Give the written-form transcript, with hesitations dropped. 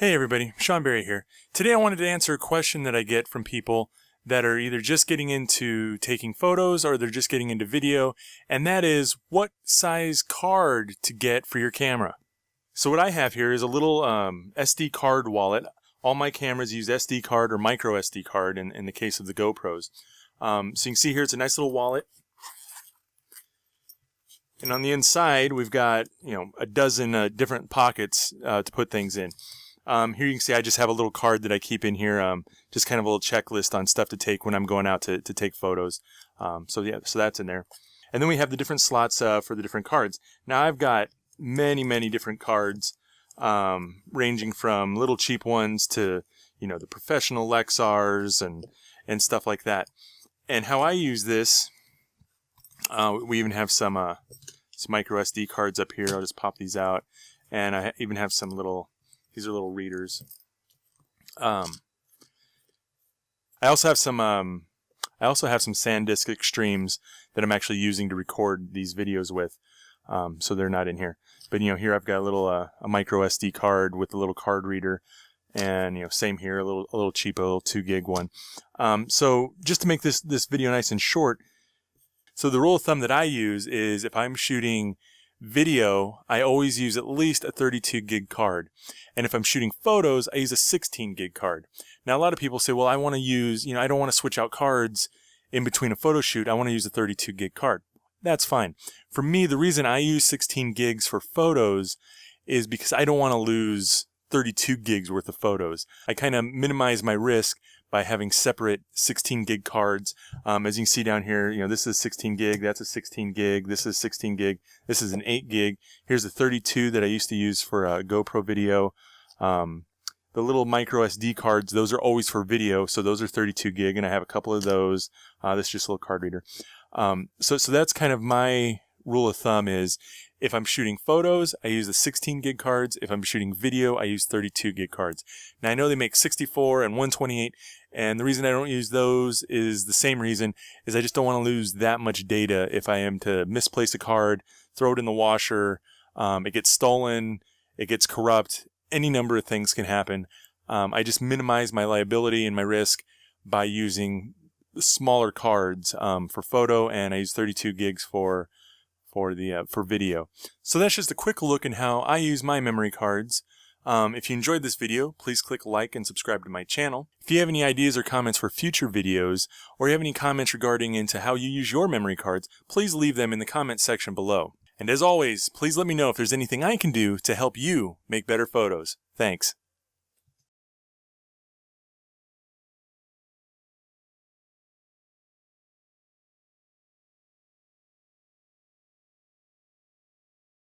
Hey everybody, Shawn here. Today I wanted to answer a question that I get from people that are either just getting into taking photos or they're just getting into video, and that is what size card to get for your camera. So what I have here is a little SD card wallet. All my cameras use SD card or micro SD card in the case of the GoPros. So you can see here it's a nice little wallet. And on the inside we've got a dozen different pockets to put things in. Here you can see I just have a little card that I keep in here, just kind of a little checklist on stuff to take when I'm going out to take photos. So that's in there. And then we have the different slots for the different cards. Now I've got many different cards, ranging from little cheap ones to the professional Lexars and stuff like that. And how I use this, we even have some micro SD cards up here. I'll just pop these out, and I even have some little. These are little readers. I also have some SanDisk Extremes that I'm actually using to record these videos with. So they're not in here. But here I've got a little a micro SD card with a little card reader, and same here, a little cheap, a little 2 gig one. So just to make this video nice and short, so the rule of thumb that I use is if I'm shooting video, I always use at least a 32 gig card. And if I'm shooting photos, I use a 16 gig card. Now a lot of people say, well, I want to use, I don't want to switch out cards in between a photo shoot. I want to use a 32 gig card. That's fine. For me, the reason I use 16 gigs for photos is because I don't want to lose 32 gigs worth of photos. I kind of minimize my risk by having separate 16 gig cards. As you can see down here, this is 16 gig, that's a 16 gig, this is 16 gig, this is an 8 gig. Here's the 32 that I used to use for GoPro video. The little micro SD cards, those are always for video, so those are 32 gig, and I have a couple of those. This is just a little card reader. So that's kind of my rule of thumb is, if I'm shooting photos, I use the 16 gig cards. If I'm shooting video, I use 32 gig cards. Now I know they make 64 and 128, and the reason I don't use those is the same reason, is I just don't want to lose that much data if I am to misplace a card, throw it in the washer, it gets stolen, it gets corrupt, any number of things can happen. I just minimize my liability and my risk by using smaller cards for photo, and I use 32 gigs for video. So that's just a quick look at how I use my memory cards. If you enjoyed this video, please click like and subscribe to my channel. If you have any ideas or comments for future videos, or you have any comments regarding into how you use your memory cards, please leave them in the comment section below. And as always, please let me know if there's anything I can do to help you make better photos. Thanks.